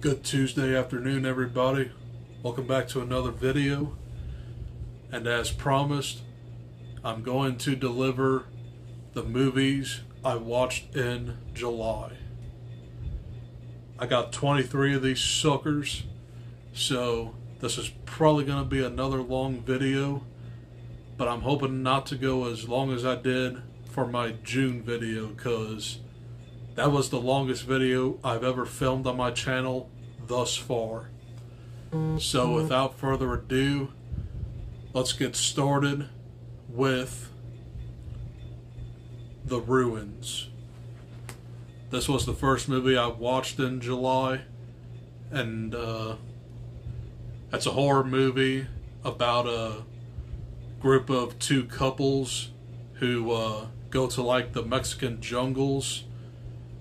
Good Tuesday afternoon, everybody. Welcome back to another video. And as promised, I'm going to deliver the movies I watched in July. I got 23 of these suckers, so this is probably going to be another long video, but I'm hoping not to go as long as I did for my June video, because that was the longest video I've ever filmed on my channel thus far. So without further ado, let's get started with The Ruins. This was the first movie I watched in July, and it's a horror movie about a group of two couples who go to like the Mexican jungles,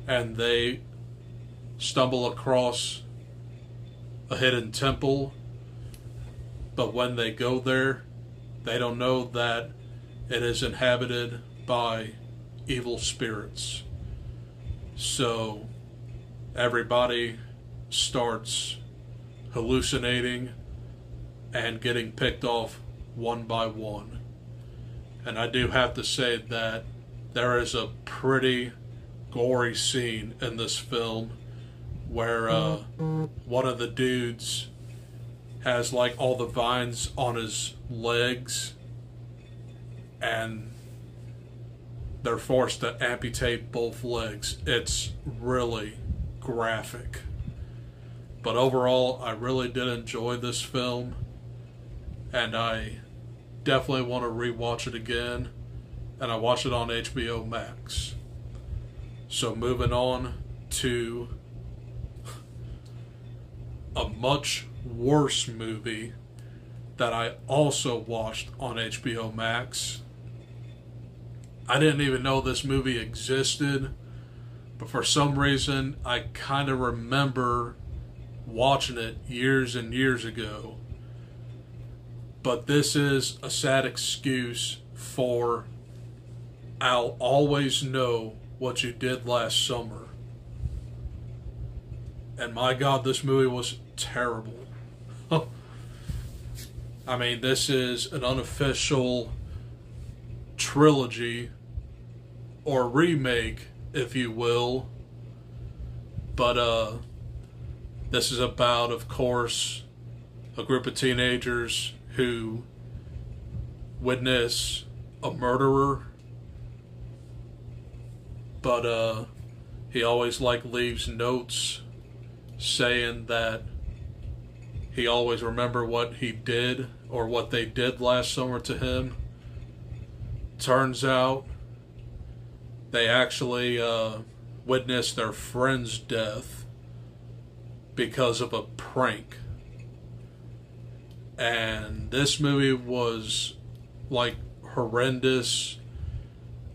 and they stumble across a hidden temple, but when they go there, they don't know that it is inhabited by evil spirits. So everybody starts hallucinating and getting picked off one by one. And I do have to say that there is a pretty gory scene in this film where one of the dudes has like all the vines on his legs, and they're forced to amputate both legs. It's really graphic. But overall, I really did enjoy this film, and I definitely want to rewatch it again, and I watched it on HBO Max. So moving on to a much worse movie that I also watched on HBO Max. I didn't even know this movie existed, but for some reason I kind of remember watching it years and years ago. But this is a sad excuse for I'll always know what you did last summer. And my God, this movie was terrible. I mean, this is an unofficial trilogy, or remake, if you will. But this is about, of course, a group of teenagers who witness a murderer. But he always leaves notes saying that he always remember what he did or what they did last summer to him. Turns out they actually witnessed their friend's death because of a prank. And this movie was like horrendous.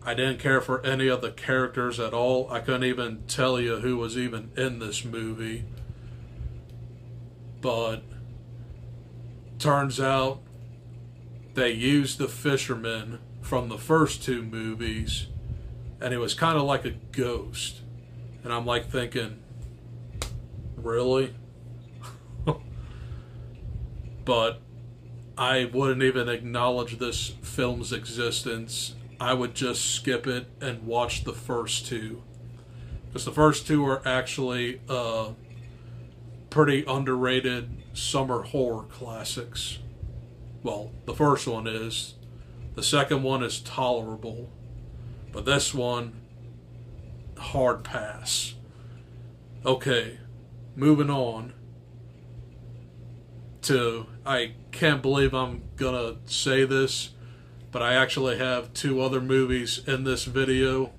I didn't care for any of the characters at all. I couldn't even tell you who was even in this movie. But turns out they used the fisherman from the first two movies, and he was kind of like a ghost. And I'm like thinking, really? But I wouldn't even acknowledge this film's existence. I would just skip it and watch the first two, because the first two are actually pretty underrated summer horror classics. Well, the first one is. The second one is tolerable, but this one, hard pass. Okay, moving on to, I can't believe I'm gonna say this, but I actually have two other movies in this video.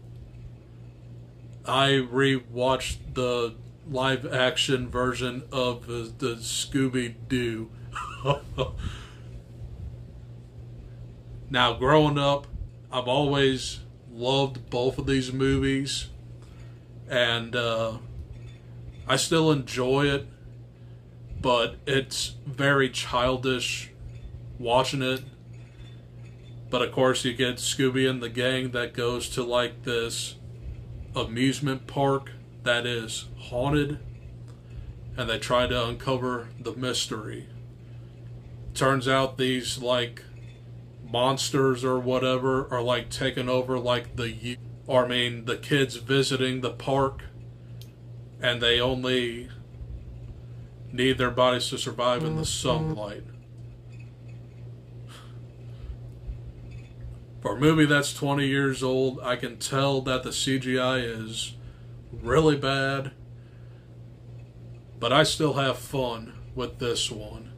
I rewatched the live action version of the Scooby-Doo. Now, growing up, I've always loved both of these movies, and I still enjoy it, but it's very childish watching it. But of course you get Scooby and the gang that goes to like this amusement park that is haunted, and they try to uncover the mystery. Turns out these, like, monsters or whatever are, like, taking over, like, the kids visiting the park, and they only need their bodies to survive in the sunlight. For a movie that's 20 years old, I can tell that the CGI is really bad, but I still have fun with this one.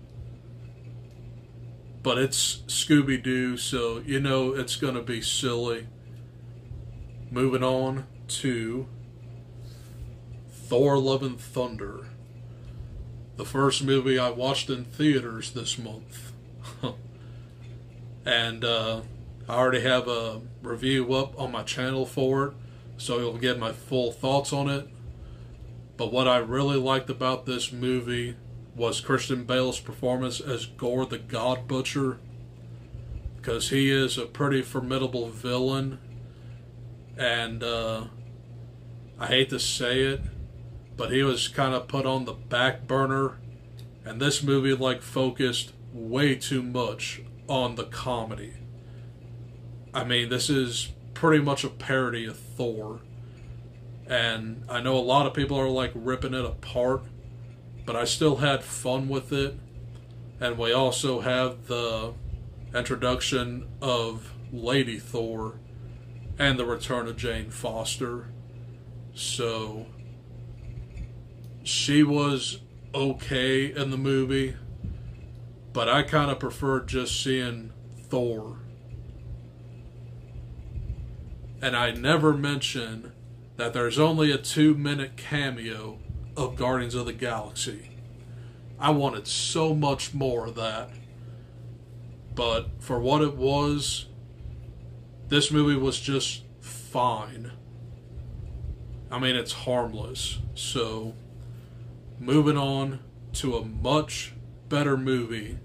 But it's Scooby-Doo, so you know it's going to be silly. Moving on to Thor Love and Thunder. The first movie I watched in theaters this month. And I already have a review up on my channel for it, so you'll get my full thoughts on it. But what I really liked about this movie was Christian Bale's performance as Gore the God Butcher, because he is a pretty formidable villain, and I hate to say it, but he was kind of put on the back burner, and this movie like focused way too much on the comedy. I mean, this is pretty much a parody of Thor, and I know a lot of people are like ripping it apart, but I still had fun with it. And we also have the introduction of Lady Thor and the return of Jane Foster. So she was okay in the movie, but I kind of preferred just seeing Thor. And I never mention that there's only a 2-minute cameo of Guardians of the Galaxy. I wanted so much more of that. But for what it was, this movie was just fine. I mean, it's harmless. So, moving on to a much better movie,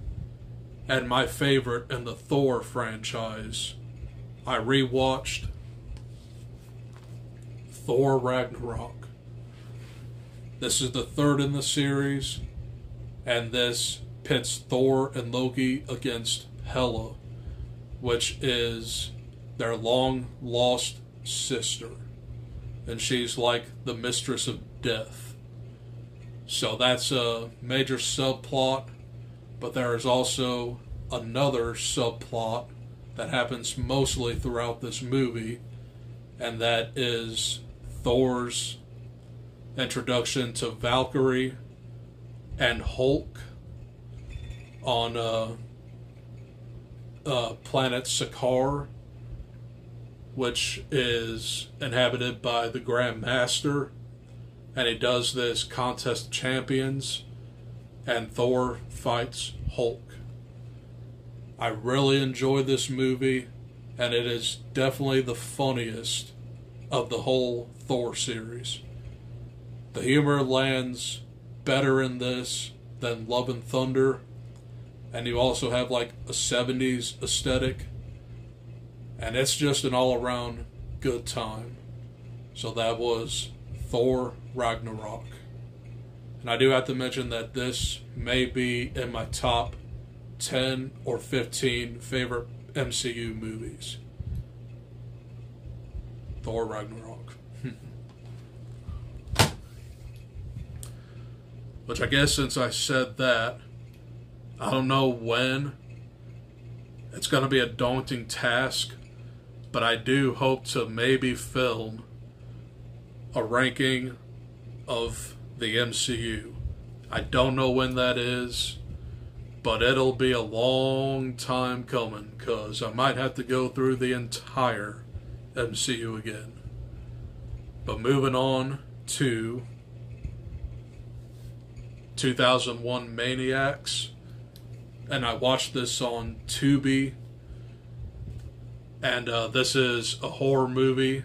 and my favorite in the Thor franchise, I rewatched Thor Ragnarok. This is the third in the series, and this pits Thor and Loki against Hela, which is their long-lost sister, and she's like the mistress of death. So that's a major subplot, but there is also another subplot that happens mostly throughout this movie, and that is Thor's introduction to Valkyrie and Hulk on planet Sakaar, which is inhabited by the Grand Master, and he does this contest of champions, and Thor fights Hulk. I really enjoyed this movie, and it is definitely the funniest of the whole Thor series. The humor lands better in this than Love and Thunder, and you also have like a 70s aesthetic, and it's just an all-around good time. So that was Thor Ragnarok. And I do have to mention that this may be in my top 10 or 15 favorite MCU movies. Thor Ragnarok. Which I guess since I said that, I don't know when. It's going to be a daunting task, but I do hope to maybe film a ranking of the MCU. I don't know when that is, but it'll be a long time coming, because I might have to go through the entire MCU again. But moving on to 2001 Maniacs, and I watched this on Tubi, and this is a horror movie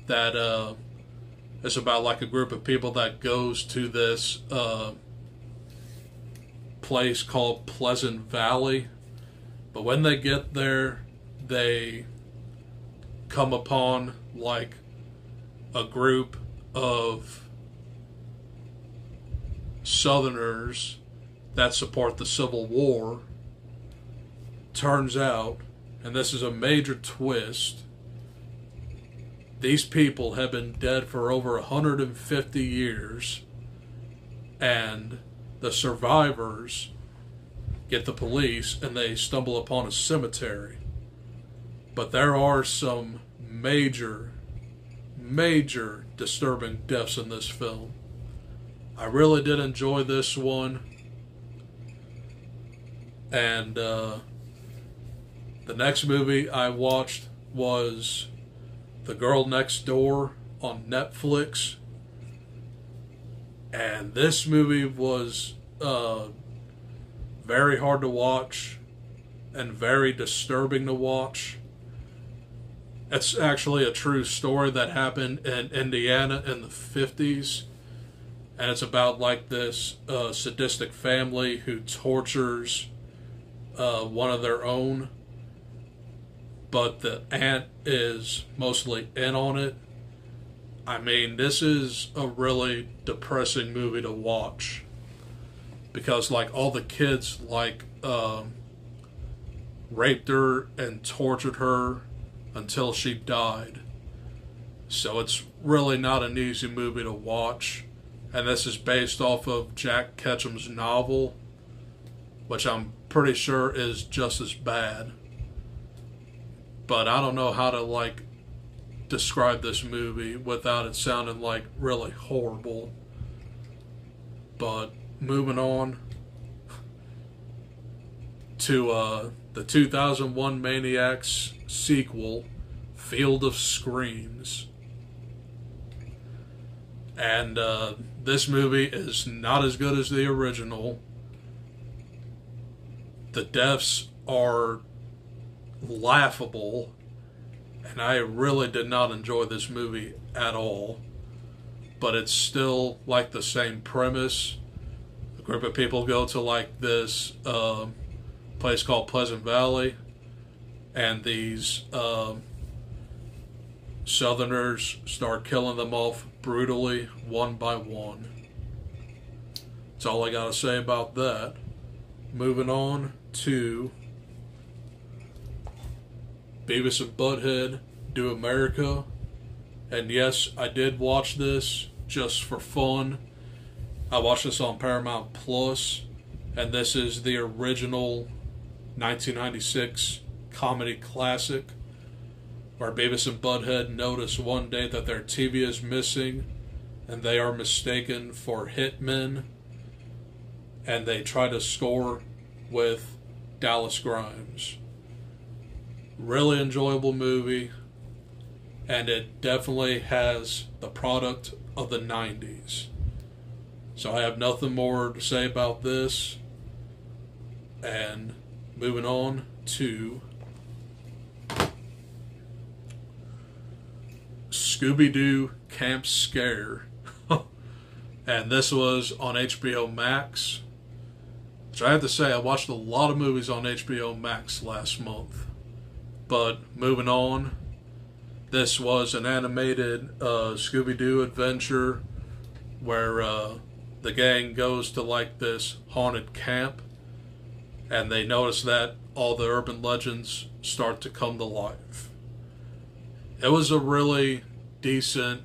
that is about like a group of people that goes to this place called Pleasant Valley, but when they get there, they come upon like a group of Southerners that support the Civil War. Turns out, and this is a major twist, these people have been dead for over 150 years, and the survivors get the police and they stumble upon a cemetery. But there are some major disturbing deaths in this film. I really did enjoy this one. And the next movie I watched was The Girl Next Door on Netflix. And this movie was very hard to watch and very disturbing to watch. It's actually a true story that happened in Indiana in the 50s. And it's about like this sadistic family who tortures one of their own. But the aunt is mostly in on it. I mean, this is a really depressing movie to watch. Because like all the kids like raped her and tortured her until she died. So it's really not an easy movie to watch. And this is based off of Jack Ketchum's novel, which I'm pretty sure is just as bad. But I don't know how to like describe this movie without it sounding like really horrible. But moving on to the 2001 Maniacs sequel, Field of Screams. And this movie is not as good as the original. The deaths are laughable, and I really did not enjoy this movie at all. But it's still like the same premise. A group of people go to like this place called Pleasant Valley, and these Southerners start killing them off brutally, one by one. That's all I gotta say about that. Moving on to Beavis and Butthead Do America. And yes, I did watch this just for fun. I watched this on Paramount Plus, and this is the original 1996 comedy classic, where Beavis and Butthead notice one day that their TV is missing, and they are mistaken for hitmen, and they try to score with Dallas Grimes. Really enjoyable movie, and it definitely has the product of the 90s. So I have nothing more to say about this. And moving on to Scooby-Doo Camp Scare. And this was on HBO Max. Which I have to say, I watched a lot of movies on HBO Max last month. But moving on, this was an animated Scooby-Doo adventure where the gang goes to like this haunted camp, and they notice that all the urban legends start to come to life. It was a really decent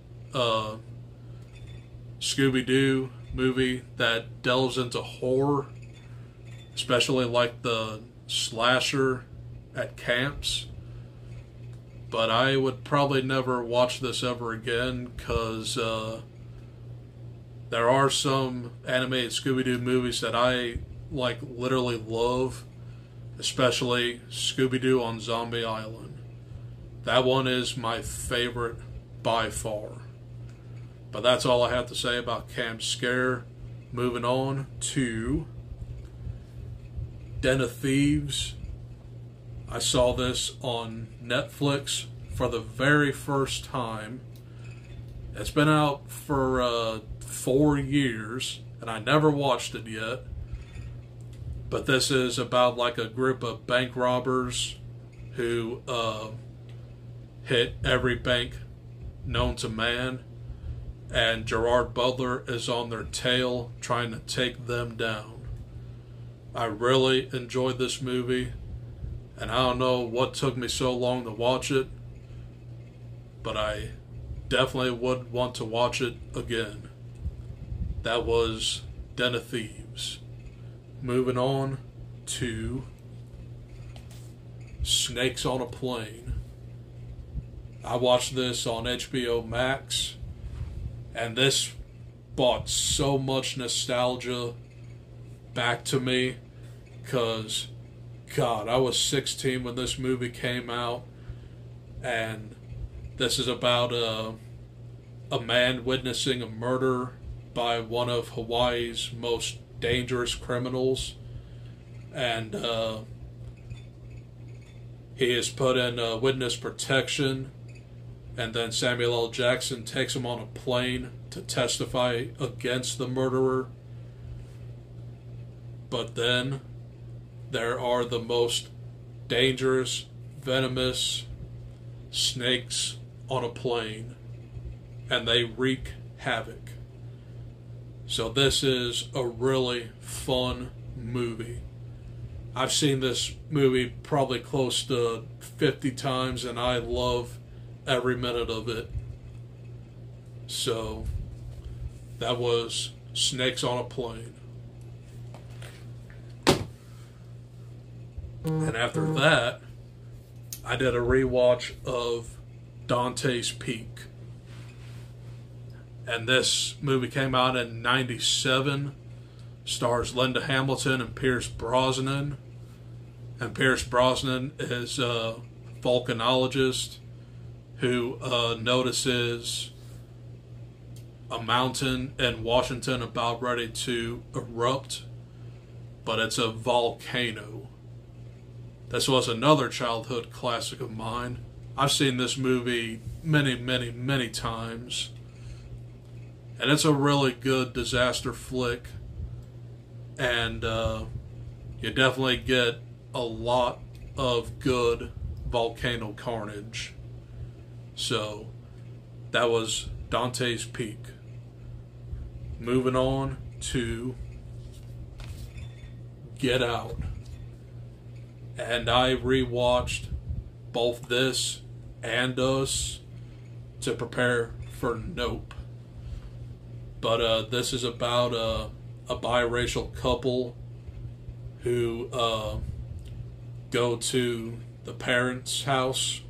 Scooby-Doo movie that delves into horror, especially like the slasher at camps. But I would probably never watch this ever again, because there are some animated Scooby-Doo movies that I like literally love, especially Scooby-Doo on Zombie Island. That one is my favorite by far. But that's all I have to say about Camp Scare. Moving on to Den of Thieves. I saw this on Netflix for the very first time. It's been out for 4 years, and I never watched it yet. But this is about like a group of bank robbers who hit every bank known to man. and Gerard Butler is on their tail trying to take them down. I really enjoyed this movie, and I don't know what took me so long to watch it, but I definitely would want to watch it again. That was Den of Thieves. Moving on to Snakes on a Plane. I watched this on HBO Max, and this brought so much nostalgia back to me, because, God, I was 16 when this movie came out, and this is about a man witnessing a murder by one of Hawaii's most dangerous criminals, and he is put in witness protection, and then Samuel L. Jackson takes him on a plane to testify against the murderer. But then there are the most dangerous, venomous snakes on a plane, and they wreak havoc. So this is a really fun movie. I've seen this movie probably close to 50 times, and I love every minute of it. So that was Snakes on a Plane. And after that, I did a rewatch of Dante's Peak. And this movie came out in '97. Stars Linda Hamilton and Pierce Brosnan. And Pierce Brosnan is a volcanologist who notices a mountain in Washington about ready to erupt, but it's a volcano. This was another childhood classic of mine. I've seen this movie many, many, many times, and it's a really good disaster flick, and you definitely get a lot of good volcano carnage. So that was Dante's Peak. Moving on to Get Out. And I rewatched both this and Us to prepare for Nope. But this is about a biracial couple who go to the parents' house.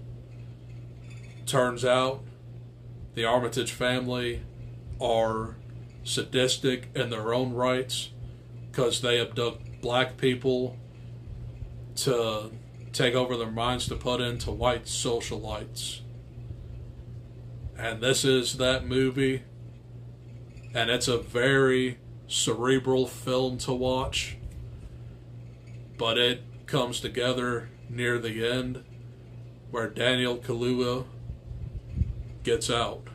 Turns out the Armitage family are sadistic in their own rights because they abduct black people to take over their minds to put into white socialites. And this is that movie, and it's a very cerebral film to watch, but it comes together near the end where Daniel Kaluuya gets out.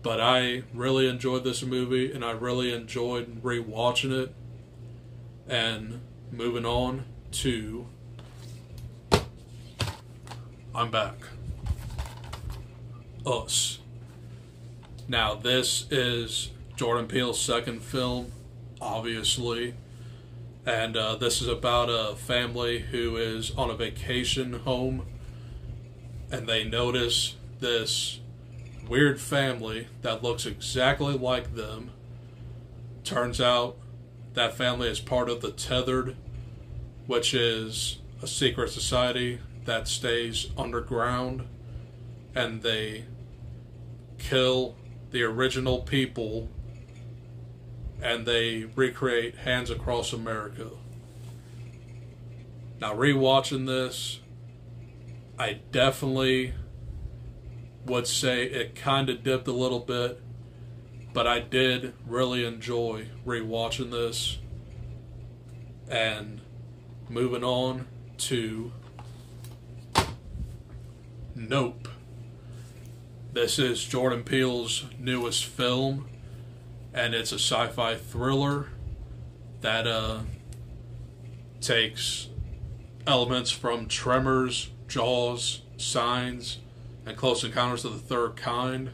But I really enjoyed this movie, and I really enjoyed rewatching it. And moving on to I'm Back. Us. Now, this is Jordan Peele's second film, obviously. And this is about a family who is on a vacation home, and they notice this weird family that looks exactly like them. Turns out that family is part of the Tethered, which is a secret society that stays underground, and they kill the original people and they recreate Hands Across America. Now, rewatching this, I definitely would say it kind of dipped a little bit, but I did really enjoy rewatching this. And moving on to Nope. This is Jordan Peele's newest film, and it's a sci-fi thriller that takes elements from Tremors, Jaws, Signs, and Close Encounters of the Third Kind.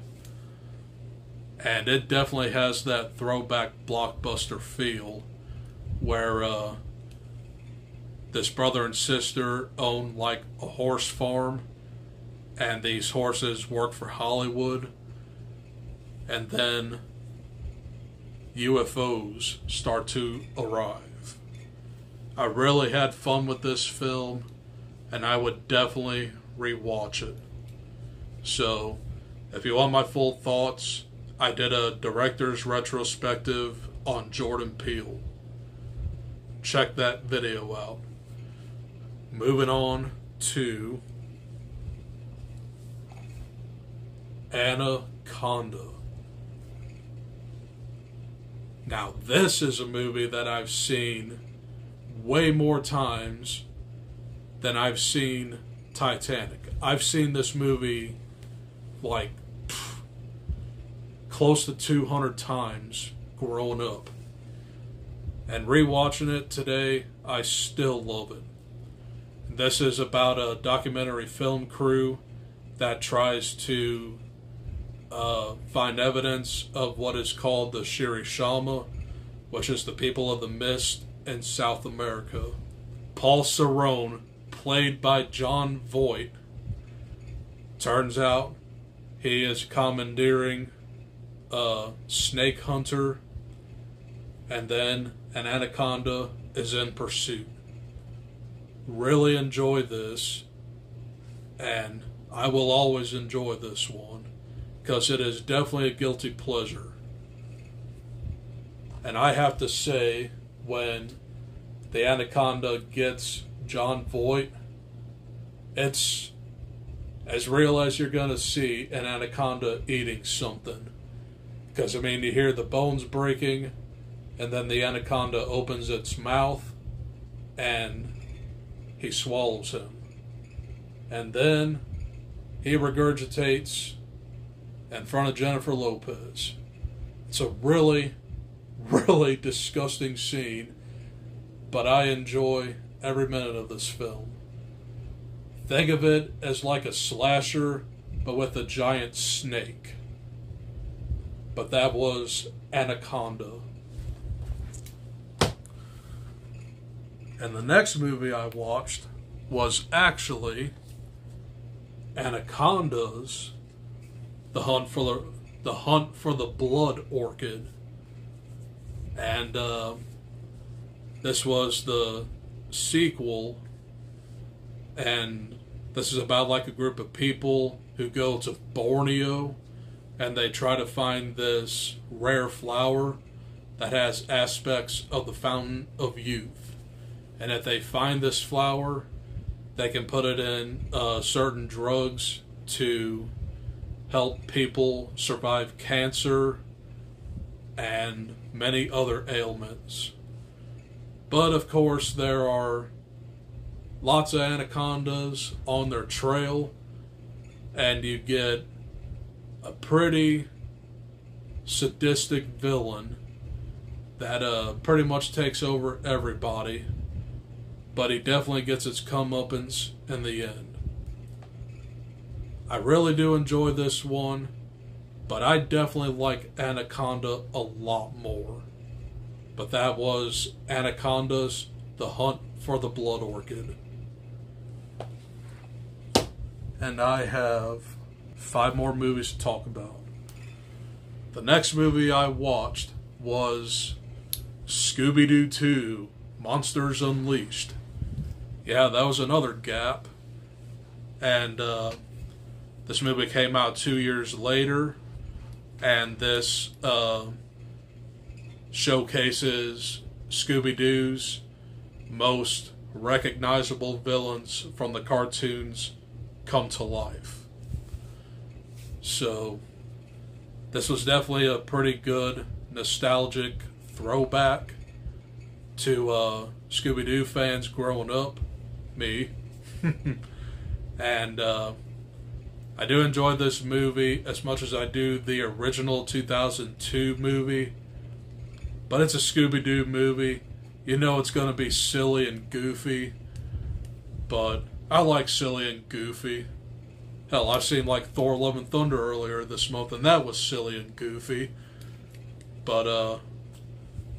And it definitely has that throwback blockbuster feel where this brother and sister own like a horse farm, and these horses work for Hollywood, and then UFOs start to arrive. I really had fun with this film, and I would definitely rewatch it. So, if you want my full thoughts, I did a director's retrospective on Jordan Peele. Check that video out. Moving on to Anaconda. Now, this is a movie that I've seen way more times than I've seen Titanic. I've seen this movie like close to 200 times growing up. And rewatching it today, I still love it. This is about a documentary film crew that tries to find evidence of what is called the Shirishama, which is the people of the mist in South America. Paul Cerrone, played by Jon Voight, turns out he is commandeering a snake hunter, and then an anaconda is in pursuit. Really enjoy this, and I will always enjoy this one because it is definitely a guilty pleasure. And I have to say, when the anaconda gets Jon Voight, it's as real as you're going to see an anaconda eating something. Because, I mean, you hear the bones breaking, and then the anaconda opens its mouth, and he swallows him. And then he regurgitates in front of Jennifer Lopez. It's a really, really disgusting scene, but I enjoy every minute of this film. Think of it as like a slasher, but with a giant snake. But that was Anaconda. And the next movie I watched was actually Anacondas, The Hunt for the Blood Orchid. And this was the sequel, and this is about like a group of people who go to Borneo and they try to find this rare flower that has aspects of the Fountain of Youth. And if they find this flower, they can put it in certain drugs to help people survive cancer and many other ailments. But of course, there are lots of anacondas on their trail, and you get a pretty sadistic villain that pretty much takes over everybody, but he definitely gets his comeuppance in the end. I really do enjoy this one, but I definitely like Anaconda a lot more. But that was Anacondas, The Hunt for the Blood Orchid. And I have 5 more movies to talk about. The next movie I watched was Scooby-Doo 2, Monsters Unleashed. Yeah, that was another gap. And this movie came out 2 years later. And this showcases Scooby-Doo's most recognizable villains from the cartoons come to life. So, this was definitely a pretty good nostalgic throwback to Scooby-Doo fans growing up, me. And I do enjoy this movie as much as I do the original 2002 movie. But it's a Scooby-Doo movie. You know it's going to be silly and goofy. But I like silly and goofy. Hell, I've seen like Thor Love and Thunder earlier this month, and that was silly and goofy. But,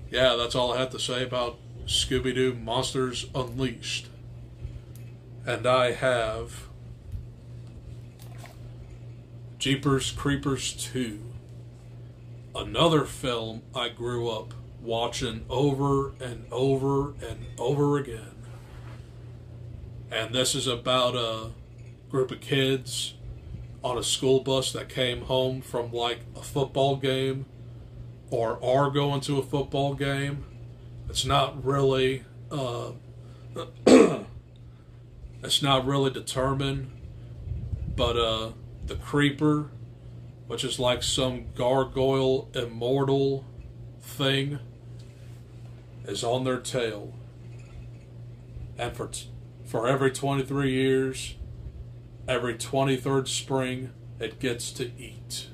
yeah, that's all I have to say about Scooby-Doo Monsters Unleashed. And I have Jeepers Creepers 2. Another film I grew up watching over and over and over again. And this is about a group of kids on a school bus that came home from like a football game or are going to a football game. It's not really it's not really determined, but the creeper, which is like some gargoyle immortal thing, is on their tail. And for every 23 years, every 23rd spring, it gets to eat.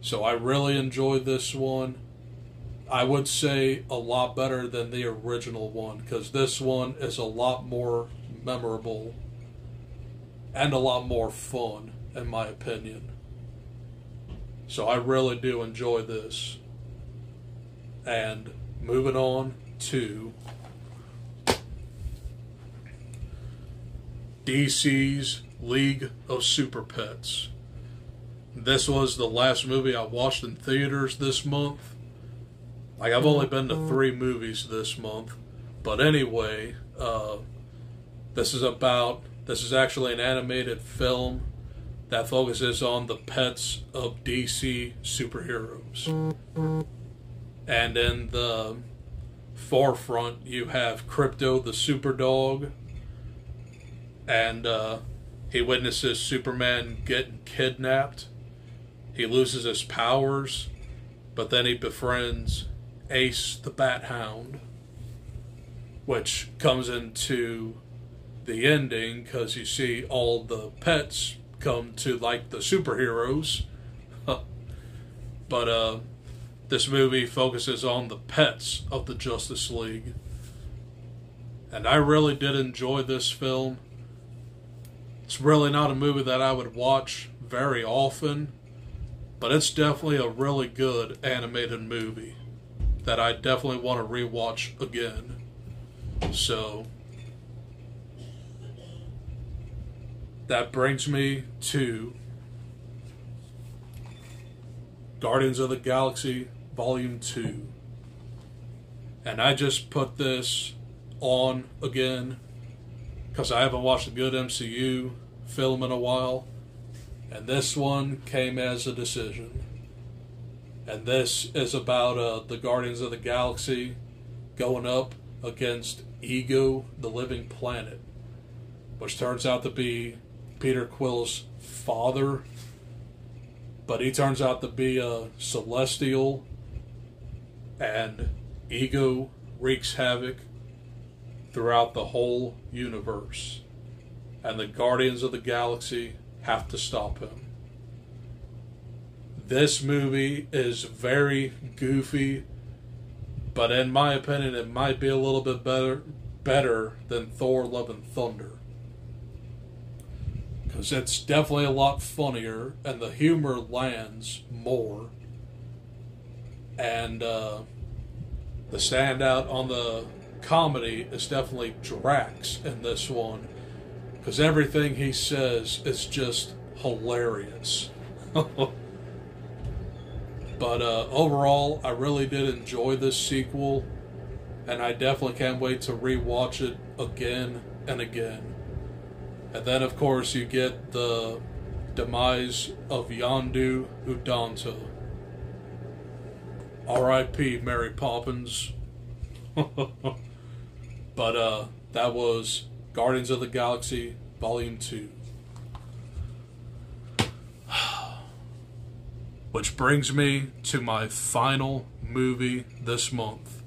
So I really enjoyed this one. I would say a lot better than the original one, because this one is a lot more memorable and a lot more fun, in my opinion. So I really do enjoy this. And moving on to DC's League of Super Pets. This was the last movie I watched in theaters this month. Like, I've only been to 3 movies this month. But anyway, this is actually an animated film that focuses on the pets of DC superheroes. And in the forefront, you have Crypto the Super Dog. And he witnesses Superman getting kidnapped. He loses his powers, but then he befriends Ace the Bat Hound, which comes into the ending because you see all the pets come to like the superheroes. But this movie focuses on the pets of the Justice League. And I really did enjoy this film. It's really not a movie that I would watch very often, but it's definitely a really good animated movie that I definitely want to rewatch again. So that brings me to Guardians of the Galaxy Volume 2. And I just put this on again because I haven't watched a good MCU film in a while. And this one came as a decision. And this is about the Guardians of the Galaxy going up against Ego, the Living Planet, which turns out to be Peter Quill's father. But he turns out to be a Celestial, and Ego wreaks havoc throughout the whole universe. And the Guardians of the Galaxy have to stop him. This movie is very goofy, but in my opinion, it might be a little bit better than Thor Love and Thunder. Because it's definitely a lot funnier, and the humor lands more. And the standout on the comedy is definitely Drax in this one. Because everything he says is just hilarious. But overall, I really did enjoy this sequel. And I definitely can't wait to rewatch it again and again. And then, of course, you get the demise of Yondu Udonta. R.I.P. Mary Poppins. But that was Guardians of the Galaxy Volume 2. Which brings me to my final movie this month.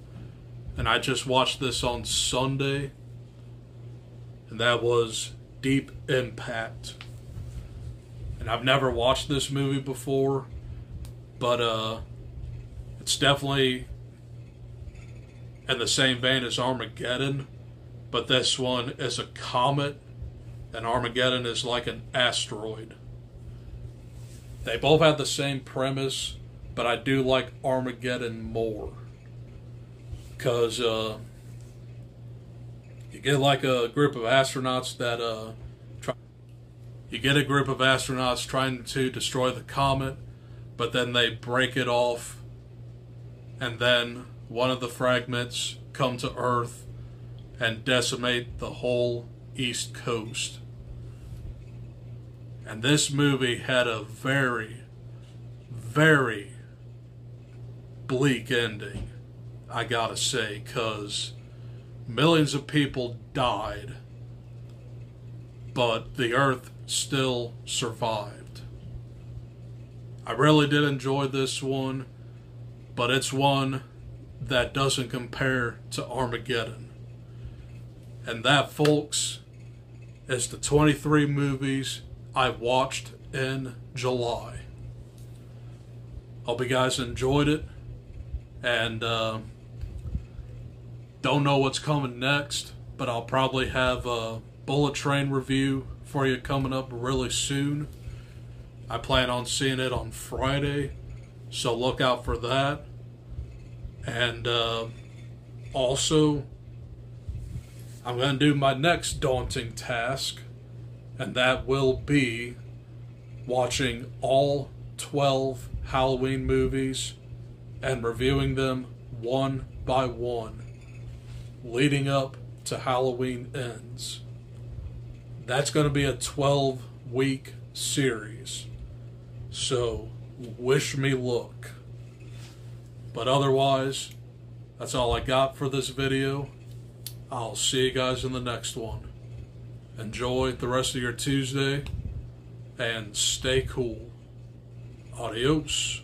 And I just watched this on Sunday. And that was Deep Impact. And I've never watched this movie before. But it's definitely in the same vein as Armageddon. But this one is a comet and Armageddon is like an asteroid. They both have the same premise, but I do like Armageddon more. Because you get like a group of astronauts that you get a group of astronauts trying to destroy the comet, but then they break it off, and then one of the fragments come to Earth and decimate the whole East Coast. And this movie had a very, very bleak ending, I gotta say, because millions of people died, but the Earth still survived. I really did enjoy this one, but it's one that doesn't compare to Armageddon. And that, folks, is the 23 movies I watched in July. Hope you guys enjoyed it, and don't know what's coming next, but I'll probably have a Bullet Train review for you coming up really soon. I plan on seeing it on Friday, so look out for that. And also, I'm going to do my next daunting task, and that will be watching all 12 Halloween movies and reviewing them one by one, leading up to Halloween Ends. That's going to be a 12-week series, so wish me luck. But otherwise, that's all I got for this video. I'll see you guys in the next one. Enjoy the rest of your Tuesday, and stay cool. Adios.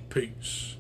Peace.